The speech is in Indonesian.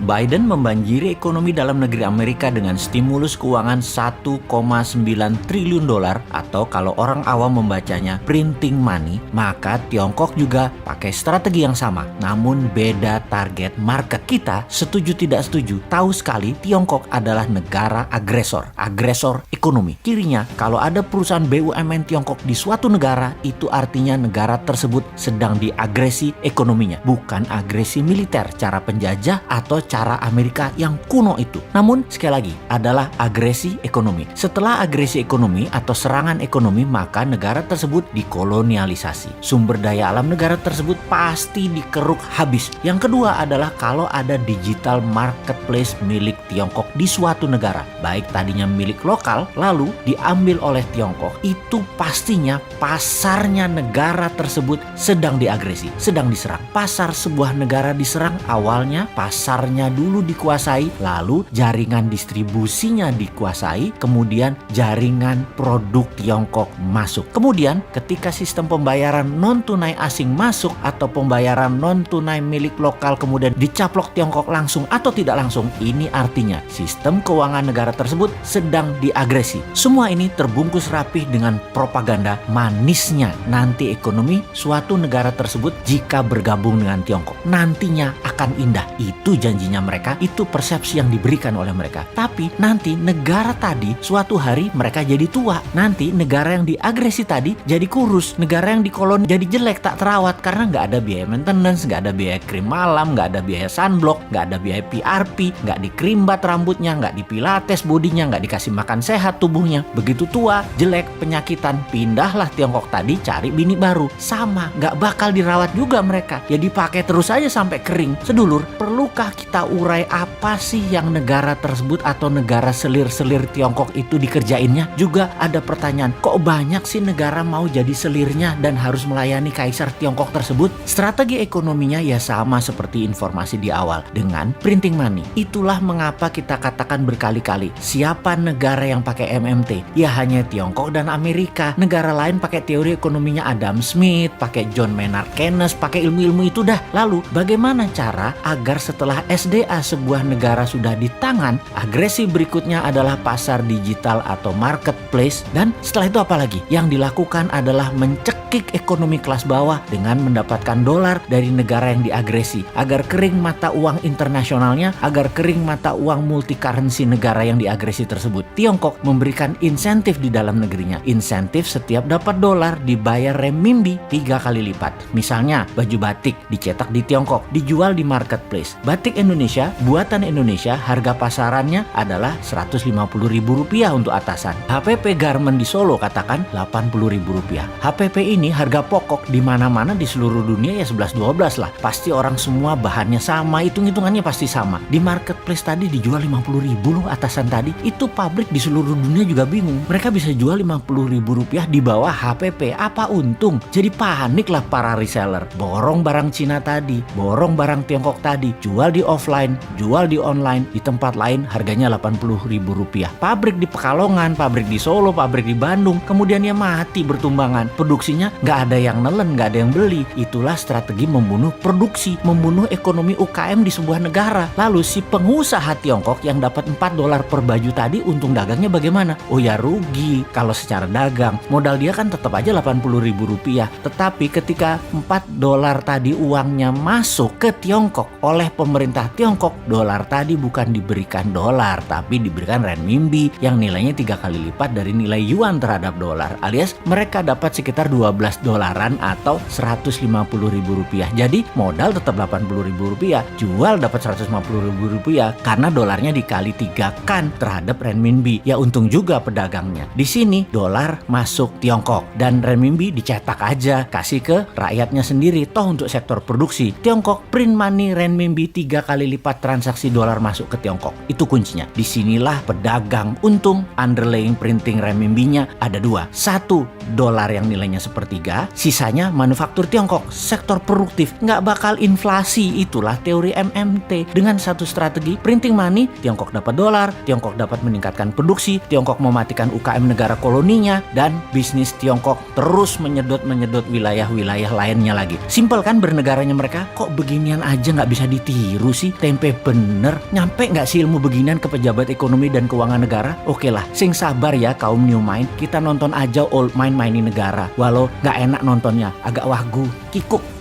Biden membanjiri ekonomi dalam negeri Amerika dengan stimulus keuangan 1,9 triliun dolar atau kalau orang awam membacanya printing money, maka Tiongkok juga pakai strategi yang sama, namun beda target market. Kita setuju tidak setuju, tahu sekali Tiongkok adalah negara agresor ekonomi. Kirinya, kalau ada perusahaan BUMN Tiongkok di suatu negara, itu artinya negara tersebut sedang diagresi ekonominya, bukan agresi militer, cara penjajah atau cara Amerika yang kuno itu. Namun sekali lagi adalah agresi ekonomi. Setelah agresi ekonomi atau serangan ekonomi, maka negara tersebut dikolonialisasi. Sumber daya alam negara tersebut pasti dikeruk habis. Yang kedua adalah kalau ada digital marketplace milik Tiongkok di suatu negara, baik tadinya milik lokal lalu diambil oleh Tiongkok, itu pastinya pasarnya negara tersebut sedang diagresi, sedang diserang. Pasar sebuah negara diserang, awalnya pasarnya dulu dikuasai, lalu jaringan distribusinya dikuasai, kemudian jaringan produk Tiongkok masuk. Kemudian ketika sistem pembayaran non-tunai asing masuk atau pembayaran non-tunai milik lokal kemudian dicaplok Tiongkok langsung atau tidak langsung, ini artinya sistem keuangan negara tersebut sedang diagresi. Semua ini terbungkus rapih dengan propaganda manisnya nanti ekonomi suatu negara tersebut jika bergabung dengan Tiongkok nantinya akan indah. Itu janjinya mereka, itu persepsi yang diberikan oleh mereka. Tapi nanti negara tadi suatu hari mereka jadi tua. Nanti negara yang diagresi tadi jadi kurus. Negara yang dikoloni jadi jelek, tak terawat karena nggak ada biaya maintenance, nggak ada biaya krim malam, nggak ada biaya sunblock, nggak ada biaya PRP, nggak dikrimbat rambutnya, nggak dipilates bodinya, nggak dikasih makan sehat tubuhnya. Begitu tua, jelek, penyakitan, pindahlah Tiongkok tadi cari bini baru. Sama, nggak bakal dirawat juga mereka. Ya dipakai terus aja sampai kering. Sedulur, perlukah kita urai apa sih yang negara tersebut atau negara selir-selir Tiongkok itu dikerjainnya? Juga ada pertanyaan, kok banyak sih negara mau jadi selirnya dan harus melayani kaisar Tiongkok tersebut? Strategi ekonominya ya sama seperti informasi di awal, dengan printing money. Itulah mengapa kita katakan berkali-kali, siapa negara yang pakai MMT? Ya hanya Tiongkok dan Amerika. Negara lain pakai teori ekonominya Adam Smith, pakai John Maynard Keynes, pakai ilmu-ilmu itu dah. Lalu bagaimana cara agar setelah SDA sebuah negara sudah di tangan, agresi berikutnya adalah pasar digital atau marketplace, dan setelah itu apa lagi? Yang dilakukan adalah mencekik ekonomi kelas bawah dengan mendapatkan dolar dari negara yang diagresi agar kering mata uang internasionalnya, agar kering mata uang multi currency negara yang diagresi tersebut. Tiongkok memberikan insentif di dalam negerinya. Insentif setiap dapat dolar dibayar renminbi 3 kali lipat. Misalnya baju batik dicetak di Tiongkok, dijual di marketplace. Batik Indonesia, buatan Indonesia, harga pasarannya adalah Rp150.000 untuk atasan. HPP Garment di Solo katakan Rp80.000. HPP ini harga pokok di mana-mana di seluruh dunia ya 11-12 lah. Pasti orang semua bahannya sama, hitung-hitungannya pasti sama. Di marketplace tadi dijual Rp50.000 loh atasan tadi. Itu pabrik di seluruh dunia juga bingung. Mereka bisa jual Rp50.000 di bawah HPP. Apa untung? Jadi panik lah para reseller. Borong barang Cina tadi, borong barang Tiongkok tadi, jual di offline, jual di online, di tempat lain harganya Rp80.000. Pabrik di Pekalongan, pabrik di Solo, pabrik di Bandung, kemudian ya mati bertumbangan. Produksinya nggak ada yang nelen, nggak ada yang beli. Itulah strategi membunuh produksi, membunuh ekonomi UKM di sebuah negara. Lalu si pengusaha Tiongkok yang dapat $4 per baju tadi, untung dagangnya bagaimana? Oh ya rugi kalau secara dagang. Modal dia kan tetap aja Rp80.000. Tetapi ketika $4 tadi uangnya masuk ke Tiongkok oleh pemerintah Tiongkok, dolar tadi bukan diberikan dolar, tapi diberikan renminbi yang nilainya 3 kali lipat dari nilai yuan terhadap dolar, alias mereka dapat sekitar $12 atau Rp150.000. Jadi modal tetap Rp80.000, jual dapat Rp150.000 karena dolarnya dikali 3 kan terhadap renminbi. Ya untung juga pedagangnya. Di sini dolar masuk Tiongkok dan renminbi dicetak aja, kasih ke rakyatnya sendiri. Toh untuk sektor produksi, Tiongkok print money renminbi 3 kali lipat transaksi dolar masuk ke Tiongkok. Itu kuncinya. Disinilah pedagang untung, underlying printing renminbinya ada dua. Satu, dolar yang nilainya sepertiga, sisanya manufaktur Tiongkok, sektor produktif, nggak bakal inflasi. Itulah teori MMT. Dengan satu strategi printing money, Tiongkok dapat dolar, Tiongkok dapat meningkatkan produksi, Tiongkok mematikan UKM negara koloninya, dan bisnis Tiongkok terus menyedot wilayah-wilayah lainnya lagi. Simpel kan bernegaranya mereka? Kok beginian aja nggak bisa ditiru sih? Tempe bener. Nyampe nggak sih ilmu beginian ke pejabat ekonomi dan keuangan negara? Oke lah, sing sabar ya kaum new mind, kita nonton aja old mind mainin negara. Walau nggak enak nontonnya, agak wagu, kikuk.